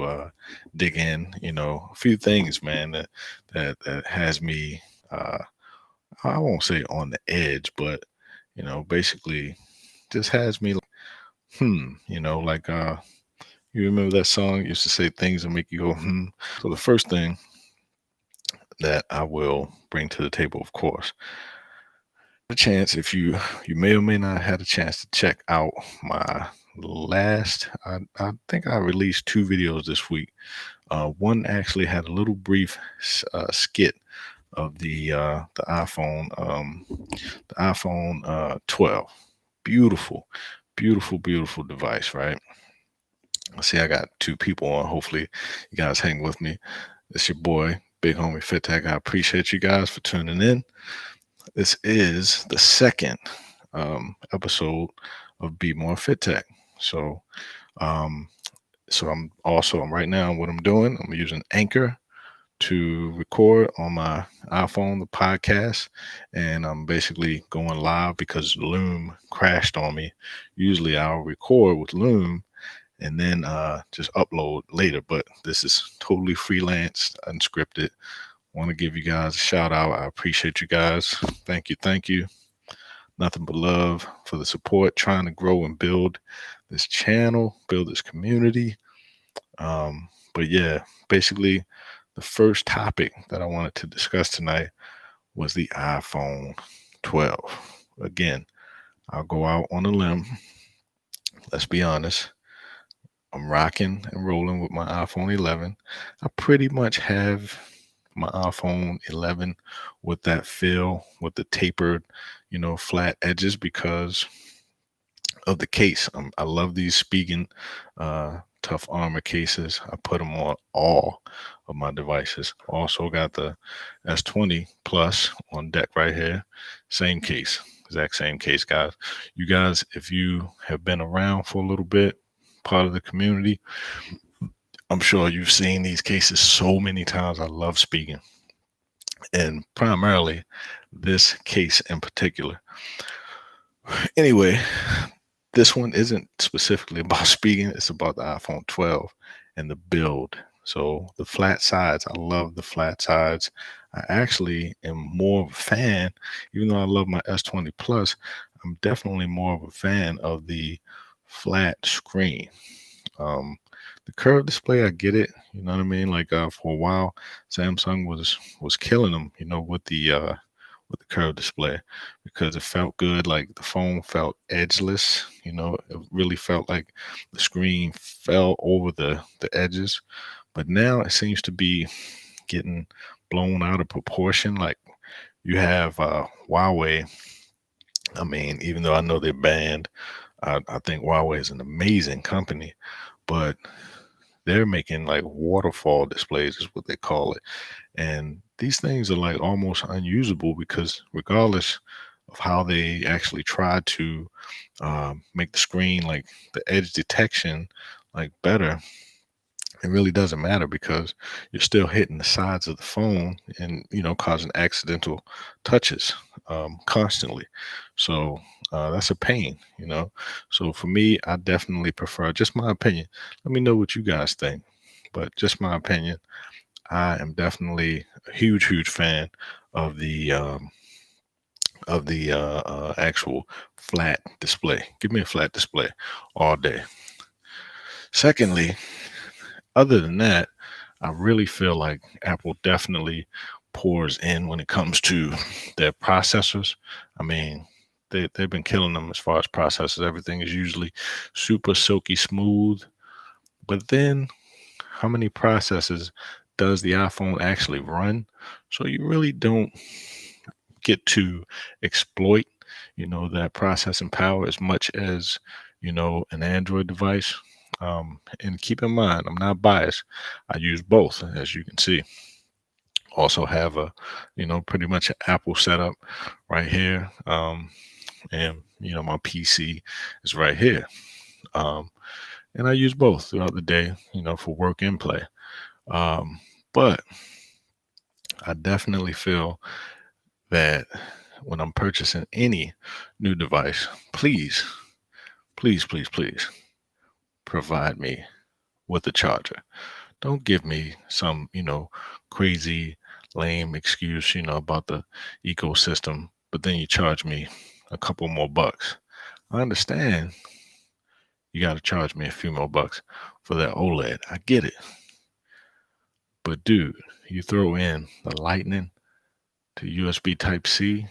to dig in, a few things, man, that has me, uh, I won't say on the edge, but basically just has me, like you remember that song used to say things that make you go, hmm. So the first thing that I will bring to the table, of course, a chance if you may or may not had a chance to check out my last I think I released two videos this week. One actually had a little brief skit of the iPhone 12. Beautiful, beautiful, beautiful device, right? See, I got two people on. Hopefully, you guys hang with me. It's your boy, Big Homie Fit Tech. I appreciate you guys for tuning in. This is the second episode of Be More Fit Tech. So, um, I'm right now. What I'm doing, I'm using Anchor to record on my iPhone the podcast, and I'm basically going live because Loom crashed on me. Usually, I'll record with Loom and then just upload later. But this is totally freelance, unscripted. Want to give you guys a shout out. I appreciate you guys. Thank you. Thank you. Nothing but love for the support, trying to grow and build this channel, build this community. But yeah, basically, the first topic that I wanted to discuss tonight was the iPhone 12. Again, I'll go out on a limb. Let's be honest. I'm rocking and rolling with my iPhone 11. I pretty much have my iPhone 11 with that feel, with the tapered, flat edges because of the case. I love these Spigen tough armor cases. I put them on all of my devices. Also got the S20 Plus on deck right here. Same case, exact same case, guys. You guys, if you have been around for a little bit, part of the community, I'm sure you've seen these cases so many times. I love Spigen, and primarily this case in particular. Anyway, this one isn't specifically about Spigen. It's about the iPhone 12 and the build. So the flat sides, I love the flat sides. I actually am more of a fan, even though I love my S20 Plus, I'm definitely more of a fan of the flat screen. The curved display, I get it. You know what I mean? Like for a while, Samsung was killing them, with the curved display because it felt good. Like the phone felt edgeless. It really felt like the screen fell over the edges. But now it seems to be getting blown out of proportion. Like you have Huawei. I mean, even though I know they're banned, I think Huawei is an amazing company, but they're making like waterfall displays is what they call it. And these things are like almost unusable because regardless of how they actually try to make the screen, like the edge detection, like better, it really doesn't matter because you're still hitting the sides of the phone and causing accidental touches constantly. So that's a pain. So for me, I definitely prefer, just my opinion, let me know what you guys think, but just my opinion, I am definitely a huge fan of the actual flat display. Give me a flat display all day. Secondly, other than that, I really feel like Apple definitely pours in when it comes to their processors. I mean, they've been killing them as far as processors. Everything is usually super silky smooth. But then how many processes does the iPhone actually run? So you really don't get to exploit, that processing power as much as, an Android device. And keep in mind, I'm not biased. I use both, as you can see. Also have a, pretty much an Apple setup right here. And, my PC is right here. And I use both throughout the day, for work and play. But I definitely feel that when I'm purchasing any new device, please, please, please, please provide me with the charger. Don't give me some, crazy, lame excuse, about the ecosystem, but then you charge me a couple more bucks. I understand you got to charge me a few more bucks for that OLED. I get it. But dude, you throw in the lightning to USB Type C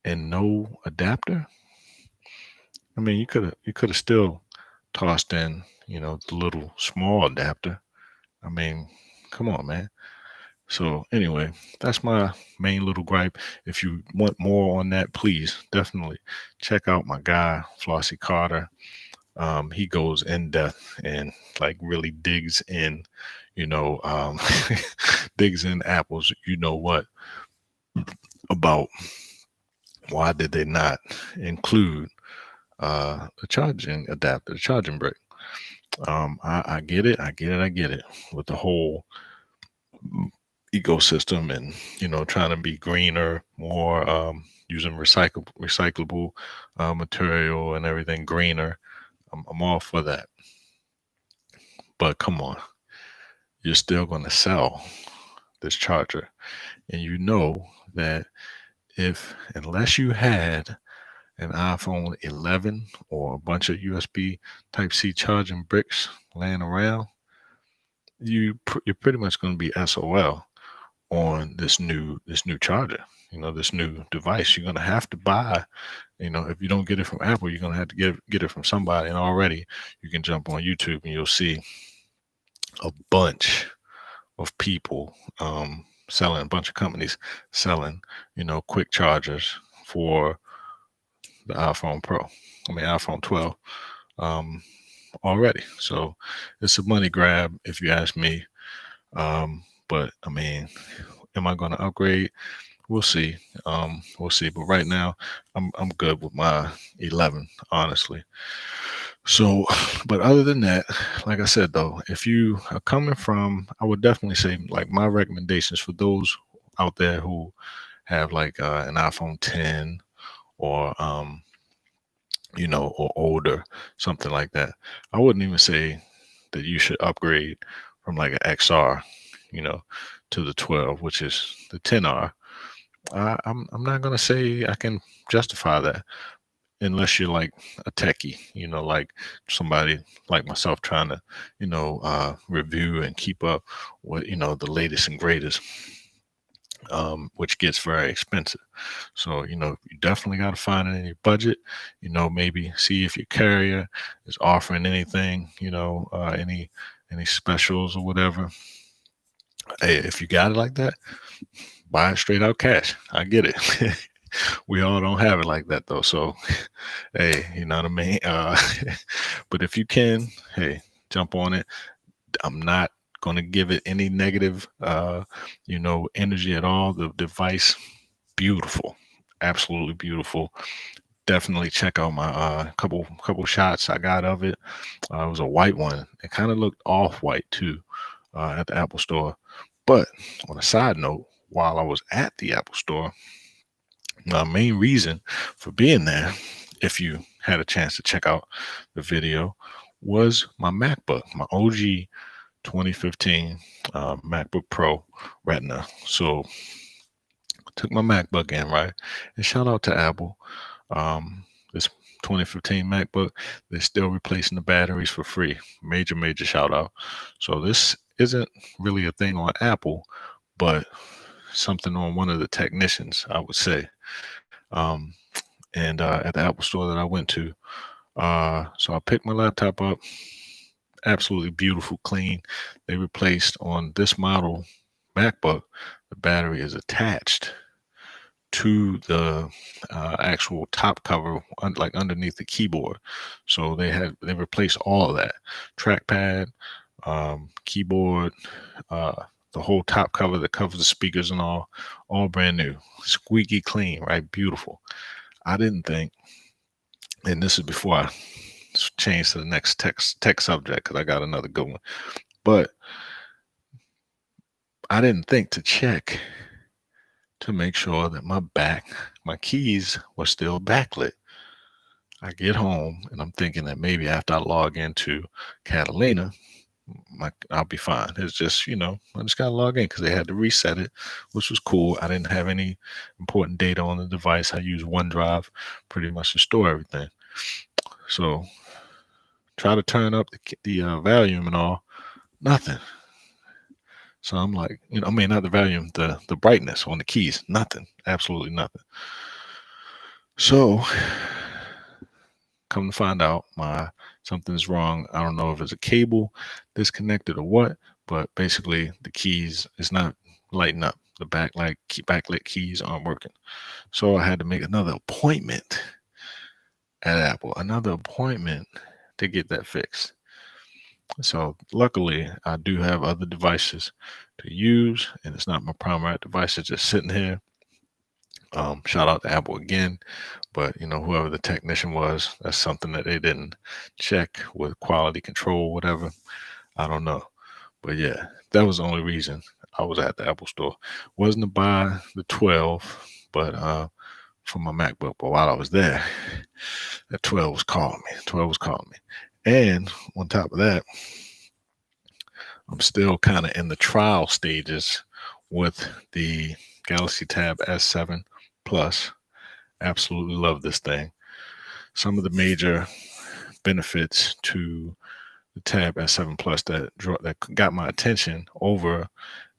and no adapter. I mean, you could have still tossed in, the little small adapter. I mean, come on, man. So anyway, that's my main little gripe. If you want more on that, please definitely check out my guy Flossie Carter. He goes in depth and like really digs in, you know, um, digs in apples. You know what about why did they not include the charging adapter, the charging brick? I get it. I get it. I get it with the whole ecosystem and trying to be greener, more using recyclable material and everything greener. I'm all for that, but come on, you're still going to sell this charger, and you know that if unless you had an iPhone 11 or a bunch of USB Type C charging bricks laying around, you're pretty much going to be SOL on this new charger, this new device. You're going to have to buy, if you don't get it from Apple, you're going to have to get it from somebody. And already you can jump on YouTube and you'll see a bunch of people selling, a bunch of companies selling, quick chargers for the iPhone Pro. I mean, iPhone 12 um, already. So it's a money grab, if you ask me. But I mean, am I going to upgrade? We'll see. We'll see. But right now, I'm good with my 11, honestly. So, but other than that, like I said though, if you are coming from, I would definitely say like my recommendations for those out there who have like an iPhone 10 or or older, something like that. I wouldn't even say that you should upgrade from like an XR, you know, to the 12, which is the 10R. I'm not gonna say I can justify that unless you're like a techie, like somebody like myself trying to, review and keep up with, the latest and greatest, which gets very expensive. So, you definitely got to find it in your budget, maybe see if your carrier is offering anything, any specials or whatever. Hey, if you got it like that, buy it straight out cash. I get it. We all don't have it like that though. So, hey, you know what I mean? But if you can, hey, jump on it. I'm not going to give it any negative, energy at all. The device, beautiful, absolutely beautiful. Definitely check out my couple shots I got of it. It was a white one. It kind of looked off white too at the Apple Store. But on a side note, while I was at the Apple Store, my main reason for being there, if you had a chance to check out the video, was my MacBook, my OG 2015 MacBook Pro Retina. So I took my MacBook in, right? And shout out to Apple. This 2015 MacBook, they're still replacing the batteries for free. Major, major shout out. So this isn't really a thing on Apple, but something on one of the technicians, I would say. Um, and at the Apple store that I went to. So I picked my laptop up, absolutely beautiful, clean. They replaced on this model MacBook, the battery is attached to the actual top cover, like underneath the keyboard. So they replaced all of that, trackpad, keyboard, the whole top cover that covers the speakers and all brand new, squeaky clean, right? Beautiful. I didn't think, and this is before I change to the next tech subject because I got another good one. But I didn't think to check to make sure that my keys were still backlit. I get home and I'm thinking that maybe after I log into Catalina, I'll be fine. It's just, I just got to log in because they had to reset it, which was cool. I didn't have any important data on the device. I use OneDrive pretty much to store everything. So try to turn up the volume and all, nothing. So I'm like, I mean, not the volume, the brightness on the keys, nothing, absolutely nothing. So come to find out, something's wrong. I don't know if it's a cable disconnected or what, but basically the keys is not lighting up. The backlit keys aren't working. So I had to make another appointment at Apple, another appointment to get that fixed. So luckily, I do have other devices to use, and it's not my primary device. It's just sitting here. Shout out to Apple again, but whoever the technician was, that's something that they didn't check with quality control, whatever. I don't know, but yeah, that was the only reason I was at the Apple store. Wasn't to buy the 12, but for my MacBook. But while I was there, that 12 was calling me. 12 was calling me, and on top of that, I'm still kind of in the trial stages with the Galaxy Tab S7 Plus. Absolutely love this thing. Some of the major benefits to the Tab S7 Plus that got my attention over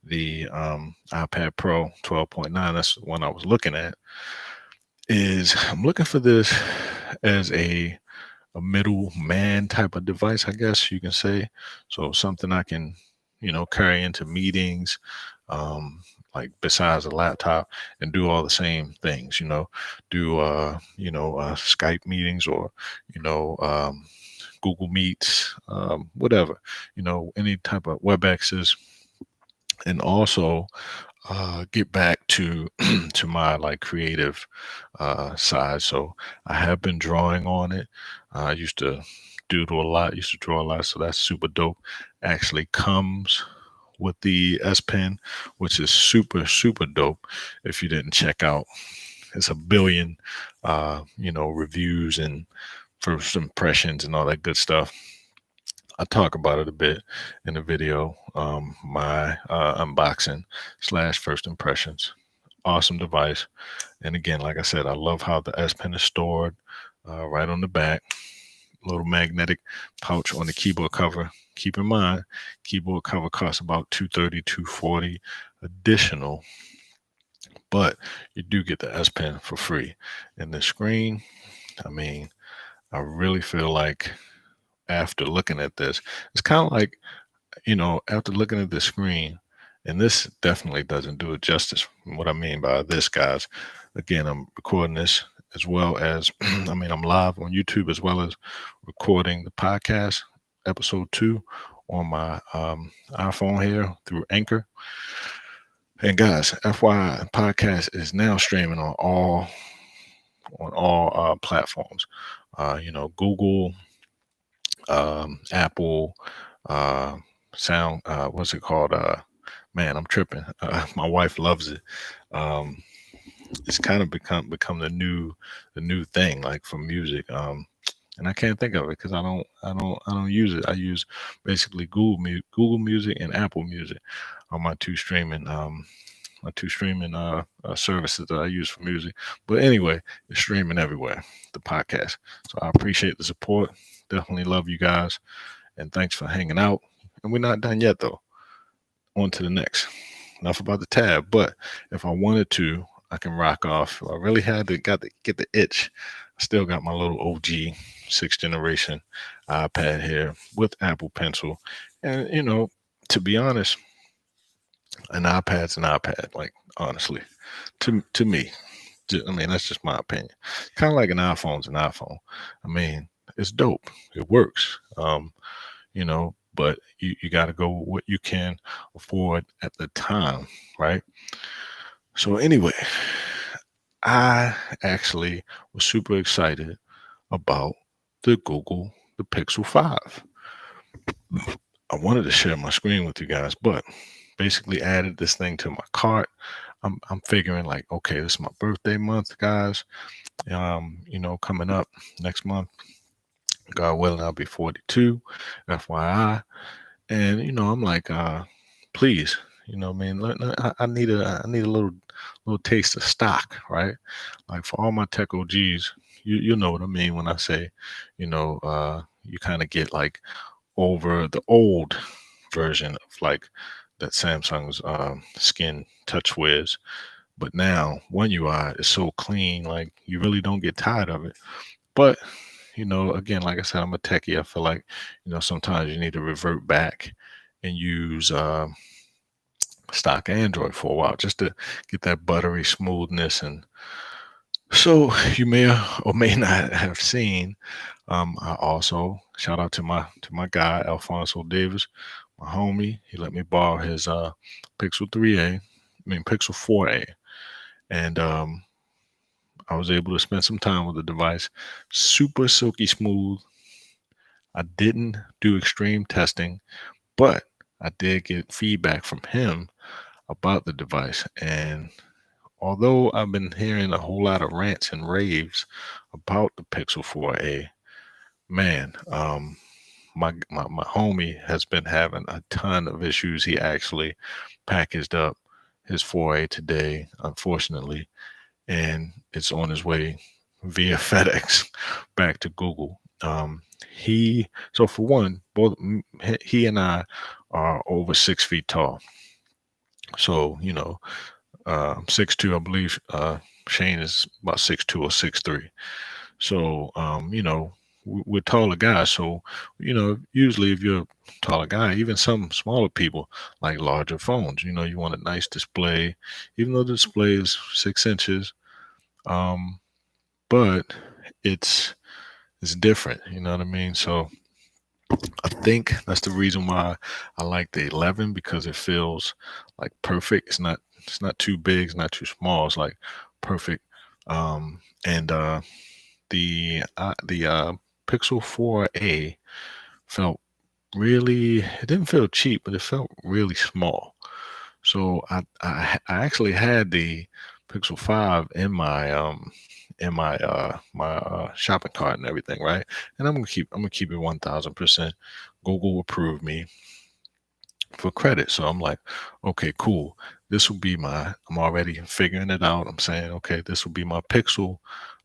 the iPad Pro 12.9, that's the one I was looking at, is I'm looking for this as a middleman type of device, I guess you can say. So something I can, carry into meetings, like besides a laptop, and do all the same things, do, Skype meetings, or, Google Meets, whatever, any type of WebExes, and also get back to to my like creative side. So I have been drawing on it. I used to doodle a lot, used to draw a lot, so that's super dope. Actually comes with the S Pen, which is super, super dope. If you didn't check out, it's a billion reviews and first impressions and all that good stuff. I talk about it a bit in the video, my unboxing / first impressions. Awesome device. And again, like I said, I love how the S Pen is stored right on the back. Little magnetic pouch on the keyboard cover. Keep in mind, keyboard cover costs about $230, $240 additional, but you do get the S Pen for free. And the screen, I mean, I really feel like after looking at this, it's kind of like, after looking at the screen, and this definitely doesn't do it justice. What I mean by this, guys, again, I'm recording this as well as, I'm live on YouTube as well as recording the podcast, episode 2, on my iPhone here through Anchor. And guys, FYI, podcast is now streaming on all platforms. Google, Apple, sound, what's it called? Man, I'm tripping. My wife loves it. It's kind of become the new thing, like for music. And I can't think of it because I don't use it. I use basically Google Music and Apple Music are my two streaming services that I use for music. But anyway, it's streaming everywhere, the podcast. So I appreciate the support. Definitely love you guys. And thanks for hanging out. And we're not done yet, though. On to the next. Enough about the tab. But if I wanted to, I can rock off. If I really had to get the itch, I still got my little OG 6th generation iPad here with Apple Pencil. And, to be honest, an iPad's an iPad. Like, honestly, to me. That's just my opinion. Kind of like an iPhone's an iPhone. It's dope. It works. But you got to go with what you can afford at the time, right? So anyway, I actually was super excited about the Pixel 5. I wanted to share my screen with you guys, but basically added this thing to my cart. I'm figuring like, okay, this is my birthday month, guys. Coming up next month, God willing, I'll be 42, FYI. And I'm like, please, what I mean, I need a little taste of stock, right? Like for all my tech OGs, you know what I mean when I say, you kind of get like over the old version of like that Samsung's Skin Touch Wiz. But now One UI is so clean, like you really don't get tired of it. But again, like I said, I'm a techie. I feel like sometimes you need to revert back and use stock Android for a while just to get that buttery smoothness. And so you may or may not have seen. I also shout out to my guy Alfonso Davis, my homie. He let me borrow his Pixel 3a, Pixel 4a, and I was able to spend some time with the device. Super silky smooth. I didn't do extreme testing, but I did get feedback from him about the device. And although I've been hearing a whole lot of rants and raves about the Pixel 4a, man, my homie has been having a ton of issues. He actually packaged up his 4a today, unfortunately, and it's on his way via FedEx back to Google. So for one, both he and I are over 6 feet tall. So 6'2", I believe. Shane is about 6'2" or 6'3". So we're taller guys. So usually if you're a taller guy, even some smaller people like larger phones. You want a nice display, even though the display is 6 inches. Um, but it's it's different. You know what I mean? So I think that's the reason why I like the 11, because it feels like perfect. It's not too big, it's not too small. It's like perfect. And the Pixel 4a felt really. It didn't feel cheap, but it felt really small. So I actually had the Pixel 5 in my shopping cart and everything, right? And I'm gonna keep it 1000%. Google approved me for credit. So I'm like, okay, cool. This will be I'm already figuring it out. I'm saying, okay, this will be my Pixel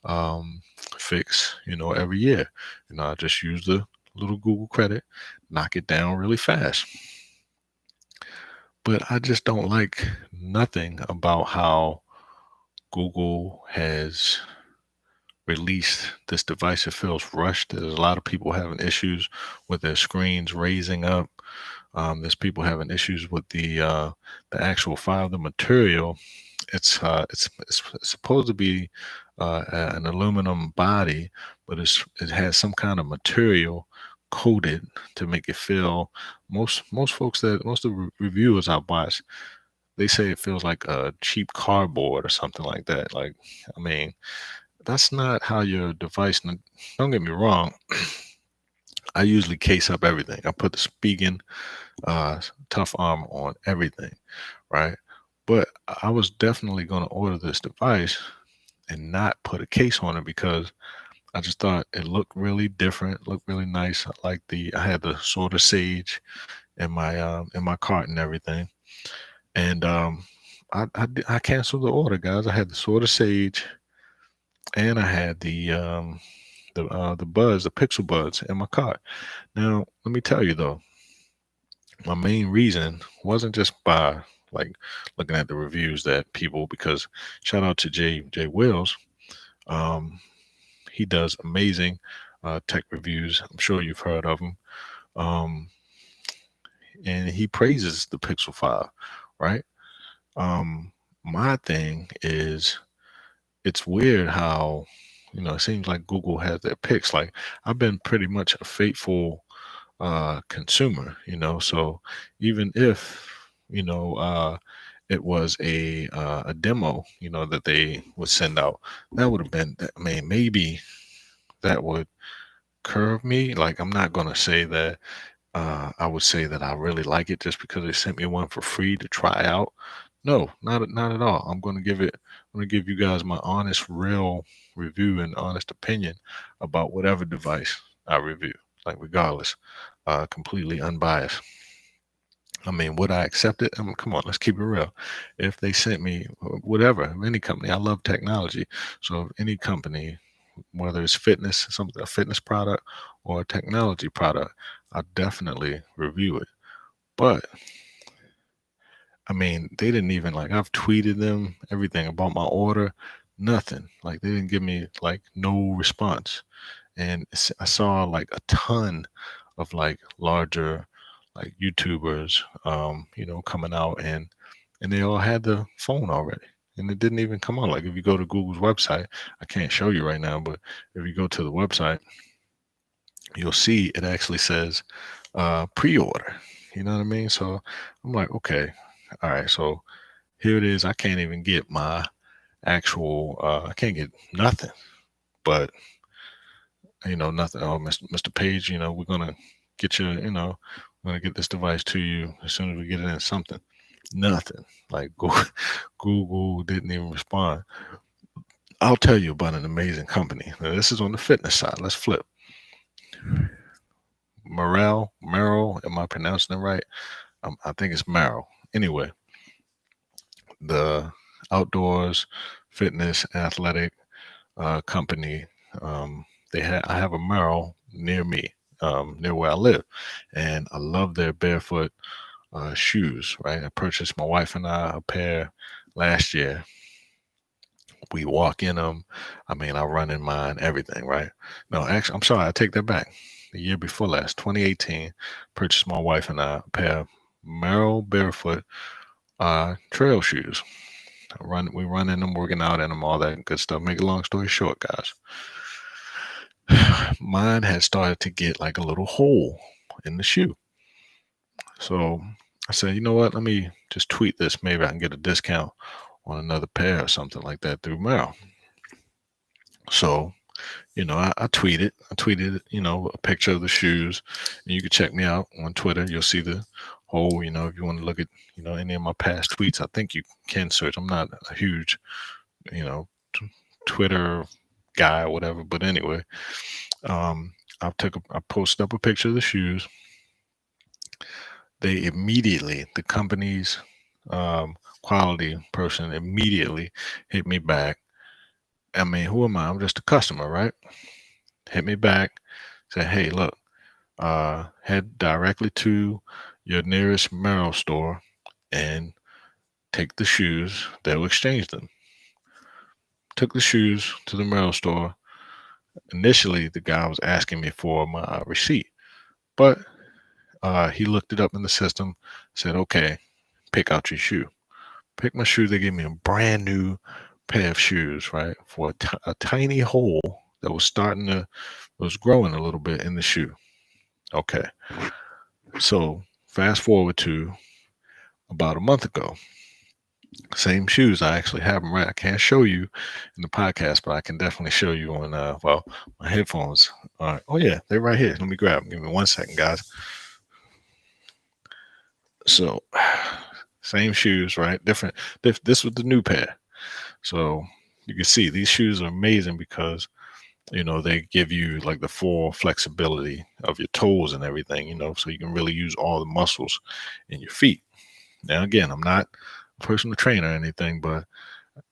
um fix, every year. I just use the little Google credit, knock it down really fast. But I just don't like nothing about how Google has released this device. It feels rushed. There's a lot of people having issues with their screens raising up. There's people having issues with the actual file, the material. It's supposed to be an aluminum body, but it has some kind of material coated to make it feel. Most of the reviewers I watch, they say it feels like a cheap cardboard or something like that. Like, I mean, that's not how your device. Don't get me wrong. I usually case up everything. I put the Spigen tough armor on everything, right? But I was definitely going to order this device and not put a case on it because I just thought it looked really different, looked really nice. I had the Sword of Sage in my cart and everything, and I canceled the order, guys. I had the Sword of Sage and I had the buds, the Pixel buds in my cart. Now, let me tell you though, my main reason wasn't just by like looking at the reviews that people, because shout out to Jay Wills. Um, he does amazing tech reviews. I'm sure you've heard of him. Um, and he praises the Pixel 5, right? Um, my thing is, it's weird how, it seems like Google has their picks. Like, I've been pretty much a faithful consumer, so even if, it was a demo, that they would send out, that would have been, I mean, maybe that would curve me. Like, I'm not going to say that I would say that I really like it just because they sent me one for free to try out. No, not at all. I'm going to give you guys my honest, real review and honest opinion about whatever device I review, like regardless, completely unbiased. I mean, would I accept it? I mean, come on, let's keep it real. If they sent me whatever, any company, I love technology. So if any company, whether it's fitness, something, a fitness product or a technology product, I definitely review it. But I mean, they didn't even like, I've tweeted them everything about my order, nothing. Like they didn't give me like no response. And I saw like a ton of like larger like YouTubers, coming out and they all had the phone already. And it didn't even come on. Like if you go to Google's website, I can't show you right now, but if you go to the website, you'll see it actually says pre-order. You know what I mean? So I'm like, okay, all right. So here it is. I can't even get my actual. I can't get nothing. But nothing. Oh, Mr. Page, we're gonna get you. We're gonna get this device to you as soon as we get it in something. Nothing. Like Google didn't even respond. I'll tell you about an amazing company. Now, this is on the fitness side. Let's flip. Merrell, am I pronouncing it right? I think it's Merrell. Anyway, the outdoors fitness athletic company. I have a Merrell near me, near where I live, and I love their barefoot shoes. Right, I purchased my wife and I a pair last year. We walk in them. I mean, I run in mine, everything. Right? No, actually, I'm sorry. I take that back. The year before last, 2018, purchased my wife and I a pair of Merrell barefoot trail shoes. We run in them, working out in them, all that good stuff. Make a long story short, guys, mine had started to get like a little hole in the shoe. So I said, you know what? Let me just tweet this. Maybe I can get a discount on another pair or something like that through mail. So, I tweeted. A picture of the shoes, and you can check me out on Twitter. You'll see the whole. If you want to look at, any of my past tweets, I think you can search. I'm not a huge, you know, Twitter guy or whatever, but anyway, I posted up a picture of the shoes. They immediately, the company's quality person immediately hit me back. I mean, who am I? I'm just a customer, right? Hit me back, said, hey, look, head directly to your nearest Merrell store and take the shoes. They'll exchange them. Took the shoes to the Merrell store. Initially, the guy was asking me for my receipt, but he looked it up in the system, said, okay, pick out your shoe. Pick my shoe. They gave me a brand new pair of shoes, right? For a tiny hole that was growing a little bit in the shoe. Okay. So fast forward to about a month ago. Same shoes. I actually have them right. I can't show you in the podcast, but I can definitely show you on, my headphones. All right. Oh, yeah, they're right here. Let me grab them. Give me 1 second, guys. So, same shoes, right? Different. This was the new pair. So you can see these shoes are amazing because they give you like the full flexibility of your toes and everything. So you can really use all the muscles in your feet. Now, again, I'm not a personal trainer or anything, but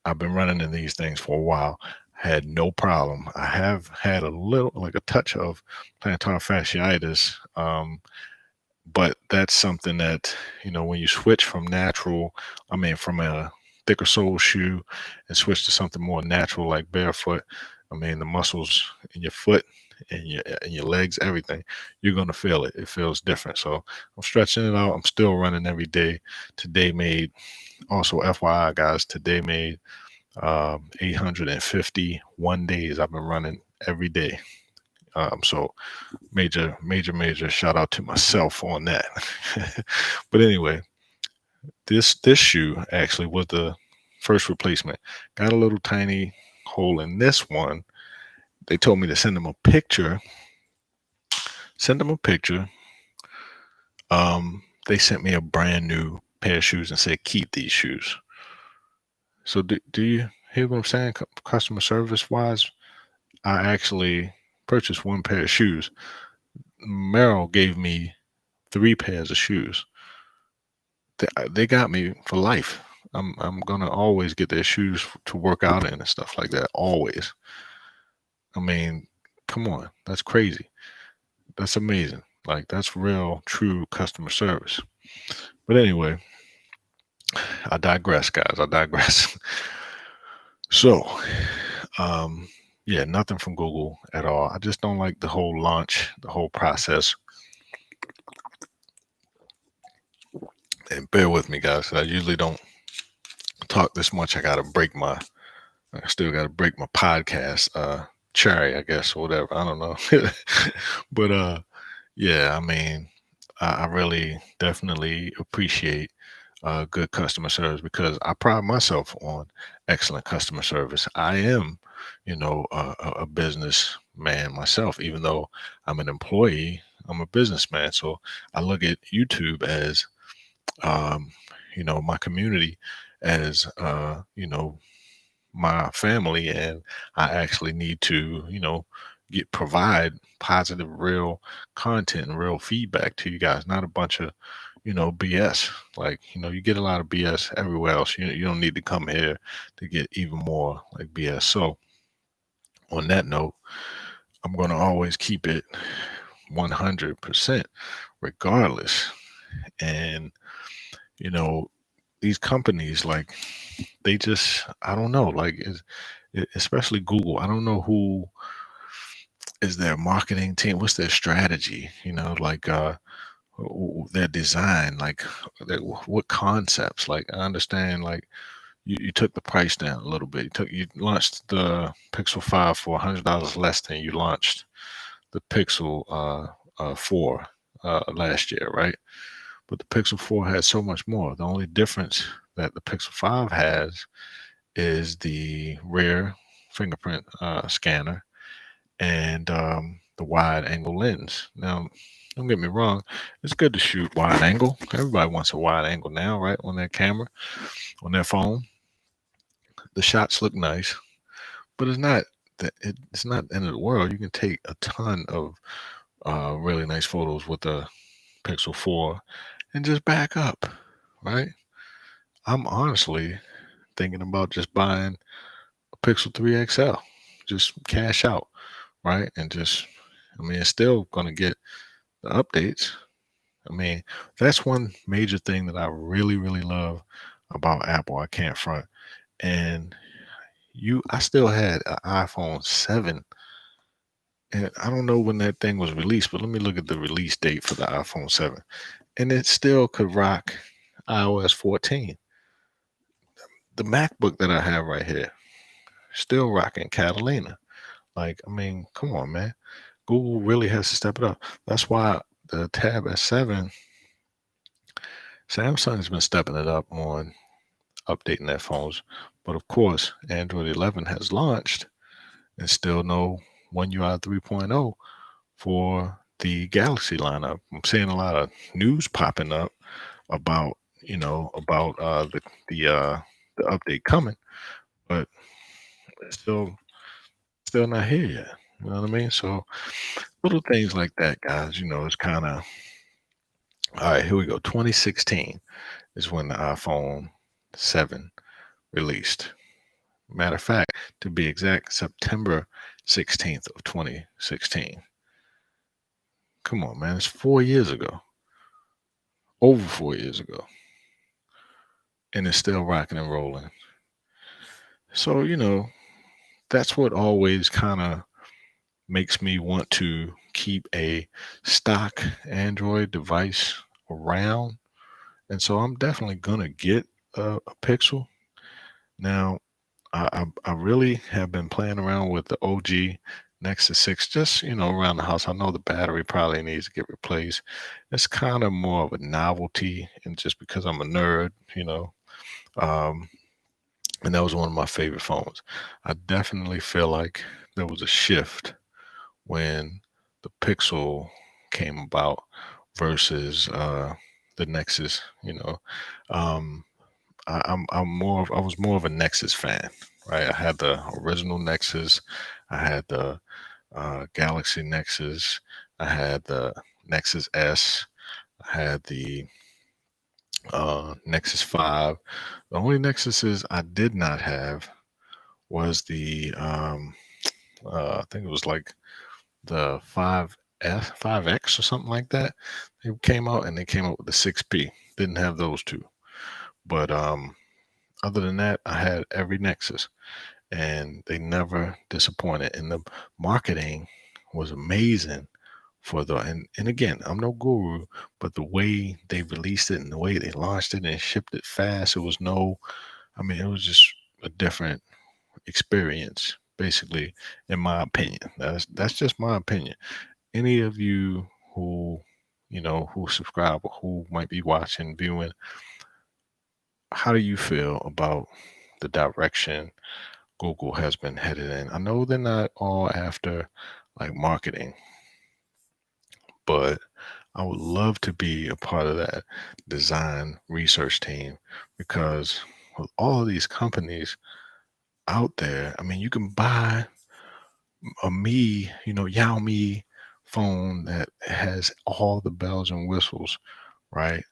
I've been running in these things for a while. Had no problem. I have had a little, like a touch of plantar fasciitis, but that's something that, when you switch from from a thicker sole shoe and switch to something more natural like barefoot, I mean, the muscles in your foot and your legs, everything, you're going to feel it. It feels different. So I'm stretching it out. I'm still running every day. Today made, also FYI, guys, today made 851 days I've been running every day. So major shout out to myself on that. But anyway, this shoe actually was the first replacement. Got a little tiny hole in this one. They told me to send them a picture. Send them a picture. They sent me a brand new pair of shoes and said, keep these shoes. So do you hear what I'm saying? Customer service wise, I actually purchased one pair of shoes. Merrill gave me three pairs of shoes. They got me for life. I'm gonna always get their shoes to work out in and stuff like that. Always. I mean, come on, that's crazy. That's amazing. Like that's real, true customer service. But anyway, I digress, guys. I digress. So, um, yeah, nothing from Google at all. I just don't like the whole launch, the whole process. And bear with me, guys. I usually don't talk this much. I still gotta break my podcast cherry, I guess, or whatever. I don't know. But yeah, I mean, I really definitely appreciate good customer service because I pride myself on excellent customer service. I am, a businessman myself, even though I'm an employee. I'm a businessman, so I look at YouTube as, um, my community as, my family, and I actually need to, get provide positive, real content and real feedback to you guys, not a bunch of, BS. Like, you get a lot of BS everywhere else. You don't need to come here to get even more like BS. So on that note, I'm gonna always keep it 100% regardless. And you know, these companies like they just I don't know, like especially Google. I don't know who is their marketing team. What's their strategy? Like their design, like what concepts. Like I understand, like you took the price down a little bit. You launched the Pixel 5 for $100 less than you launched the Pixel 4 last year, right? But the Pixel 4 has so much more. The only difference that the Pixel 5 has is the rear fingerprint scanner and the wide angle lens. Now, don't get me wrong, it's good to shoot wide angle. Everybody wants a wide angle now, right? On their camera, on their phone. The shots look nice, but it's not the end of the world. You can take a ton of really nice photos with the Pixel 4 and just back up, right? I'm honestly thinking about just buying a Pixel 3 XL, just cash out, right? And just, I mean, it's still going to get the updates. I mean, that's one major thing that I really, really love about Apple. I can't front. And I still had an iPhone 7, and I don't know when that thing was released, but let me look at the release date for the iPhone 7. And it still could rock iOS 14. The MacBook that I have right here, still rocking Catalina. Like, I mean, come on, man. Google really has to step it up. That's why the Tab S7, Samsung's been stepping it up on updating their phones. But of course, Android 11 has launched and still no One UI 3.0 for the Galaxy lineup. I'm seeing a lot of news popping up about, the update coming, but it's still not here yet. You know what I mean? So little things like that, guys, it's kind of all right. Here we go. 2016 is when the iPhone 7 released. Matter of fact, to be exact, September 16th of 2016. Come on, man. It's 4 years ago. Over 4 years ago. And it's still rocking and rolling. So, that's what always kind of makes me want to keep a stock Android device around. And so I'm definitely going to get a Pixel. Now, I really have been playing around with the OG Nexus 6, just, around the house. I know the battery probably needs to get replaced. It's kind of more of a novelty, and just because I'm a nerd, um, and that was one of my favorite phones. I definitely feel like there was a shift when the Pixel came about versus the Nexus. Um, I was more of a Nexus fan, right? I had the original Nexus, I had the Galaxy Nexus, I had the Nexus S, I had the Nexus 5. The only Nexuses I did not have was the I think it was like the 5X or something like that. They came out and they came out with the 6P. Didn't have those two. But other than that, I had every Nexus and they never disappointed. And the marketing was amazing for and again, I'm no guru, but the way they released it and the way they launched it and shipped it fast, it was no, I mean, it was just a different experience, basically, in my opinion. That's just my opinion. Any of you who, who subscribe or who might be watching, viewing, how do you feel about the direction Google has been headed in? I know they're not all after like marketing, but I would love to be a part of that design research team because with all of these companies out there, I mean, you can buy a Xiaomi phone that has all the bells and whistles, right,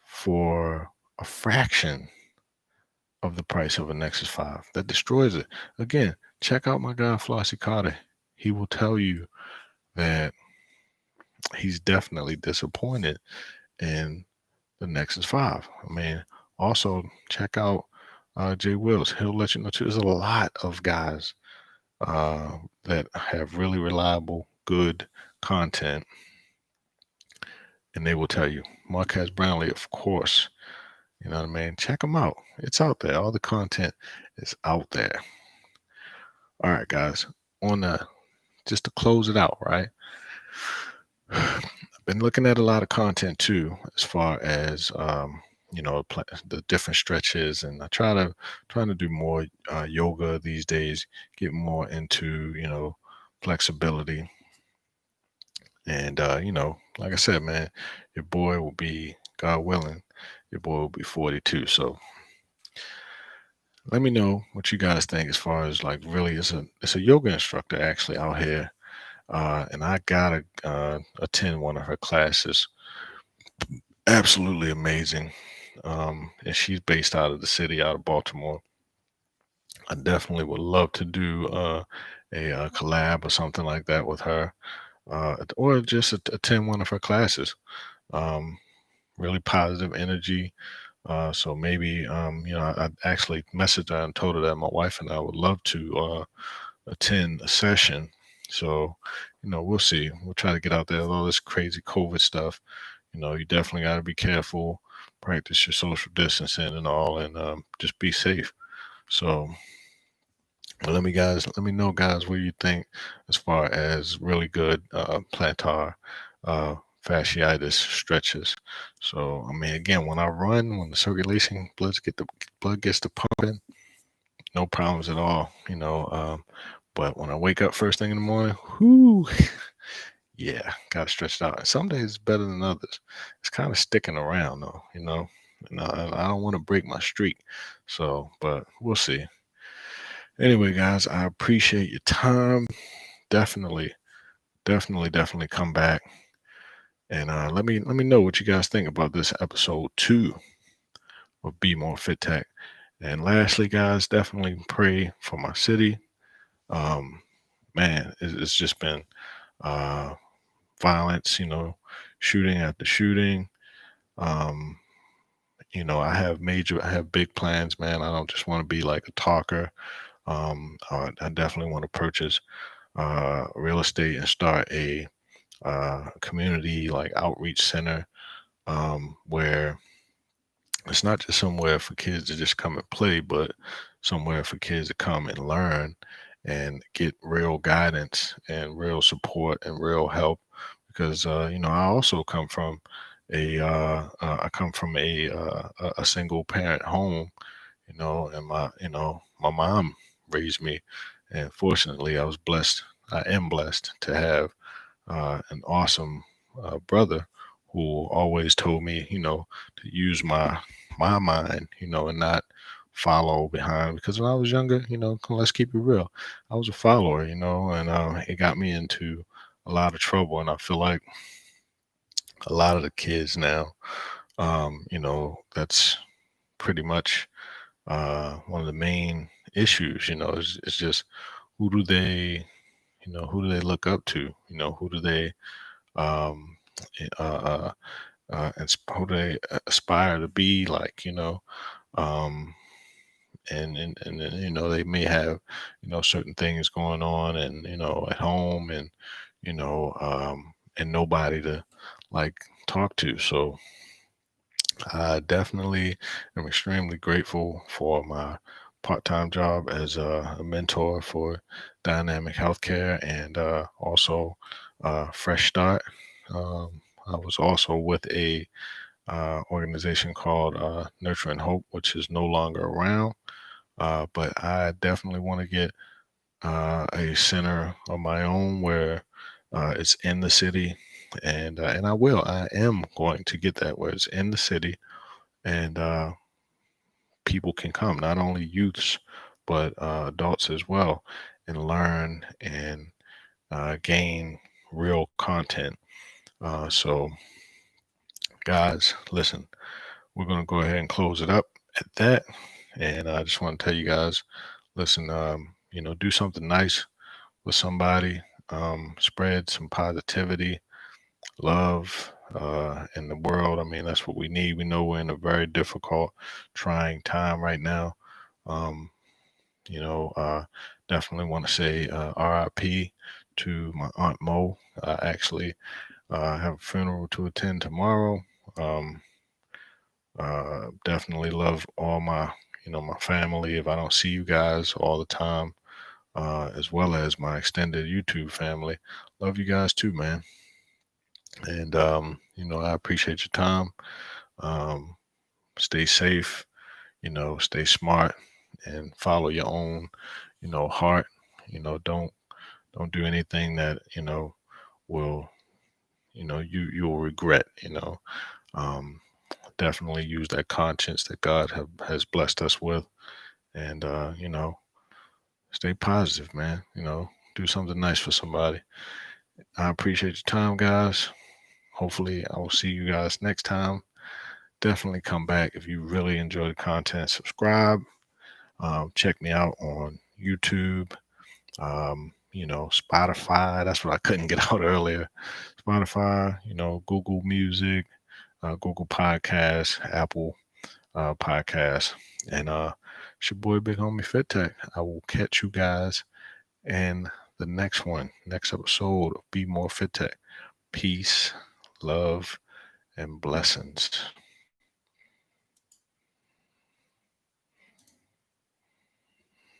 for a fraction of the price of a Nexus 5. That destroys it. Again, check out my guy Flossie Carter. He will tell you that he's definitely disappointed in the Nexus 5. I mean, also check out Jay Wills. He'll let you know too. There's a lot of guys that have really reliable, good content, and they will tell you. Marquez Brownlee, of course. You know what I mean? Check them out. It's out there. All the content is out there. All right, guys. Just to close it out, right? I've been looking at a lot of content too, as far as the different stretches, and trying to do more yoga these days, get more into flexibility, and like I said, man, your boy will be, God willing, your boy will be 42. So let me know what you guys think as far as like really, it's a yoga instructor actually out here, and I gotta attend one of her classes. Absolutely amazing. And she's based out of the city, out of Baltimore. I definitely would love to do a collab or something like that with her, or just attend one of her classes. Um, really positive energy. So maybe, I actually messaged her and told her that my wife and I would love to attend a session. So, we'll see. We'll try to get out there with all this crazy COVID stuff. You definitely got to be careful, practice your social distancing and all, and just be safe. So, let me know, guys, what you think as far as really good plantar uh, fasciitis stretches. So, I mean, again, when I run, when the circulation blood gets to pumping, no problems at all. But when I wake up first thing in the morning, whoo, yeah, gotta stretch it out. And some days it's better than others. It's kind of sticking around though, And I don't want to break my streak. So, but we'll see. Anyway, guys, I appreciate your time. Definitely, definitely come back and let me know what you guys think about this episode 2 of Be More Fit Tech. And lastly, guys, definitely pray for my city. Um, Man, it's just been uh, violence, shooting after shooting. Um, I have big plans, man. I don't just want to be like a talker. I definitely want to purchase real estate and start a community like outreach center where it's not just somewhere for kids to just come and play, but somewhere for kids to come and learn and get real guidance and real support and real help. Because I also come from I come from a single parent home, and my mom raised me, and fortunately, I was blessed. I am blessed to have an awesome brother who always told me, to use my mind, and not follow behind. Because when I was younger, let's keep it real, I was a follower, and it got me into a lot of trouble. And I feel like a lot of the kids now, that's pretty much one of the main issues, is just who do they, who do they look up to? Who do they, um, uh, uh, who do they aspire to be like? Um, and then, they may have, certain things going on, and at home, and nobody to like talk to. So I definitely am extremely grateful for my part-time job as a mentor for dynamic healthcare, and also Fresh Start. I was also with a organization called Nurture and Hope, which is no longer around. But I definitely want to get a center of my own where it's in the city, and I will. I am going to get that where it's in the city, and people can come, not only youths, but adults as well, and learn and gain real content. So, guys, listen, we're going to go ahead and close it up at that. And I just want to tell you guys, listen, do something nice with somebody, spread some positivity, love in the world. I mean, that's what we need. We know we're in a very difficult, trying time right now. Um, you know, definitely want to say RIP to my Aunt Mo. I actually have a funeral to attend tomorrow. Um, Definitely love all my family. If I don't see you guys all the time, as well as my extended YouTube family, love you guys too, man. And I appreciate your time. Um, Stay safe, stay smart, and follow your own, heart. Don't do anything that, will, you'll regret, Um, Definitely use that conscience that God has blessed us with, and stay positive, man. Do something nice for somebody. I appreciate your time, guys. Hopefully, I will see you guys next time. Definitely come back if you really enjoy the content. Subscribe. Check me out on YouTube. Spotify. That's what I couldn't get out earlier. Spotify. Google Music, Google Podcasts, Apple Podcasts, and it's your boy Big Homie Fit Tech. I will catch you guys in the next episode of Be More Fit Tech. Peace, love, and blessings.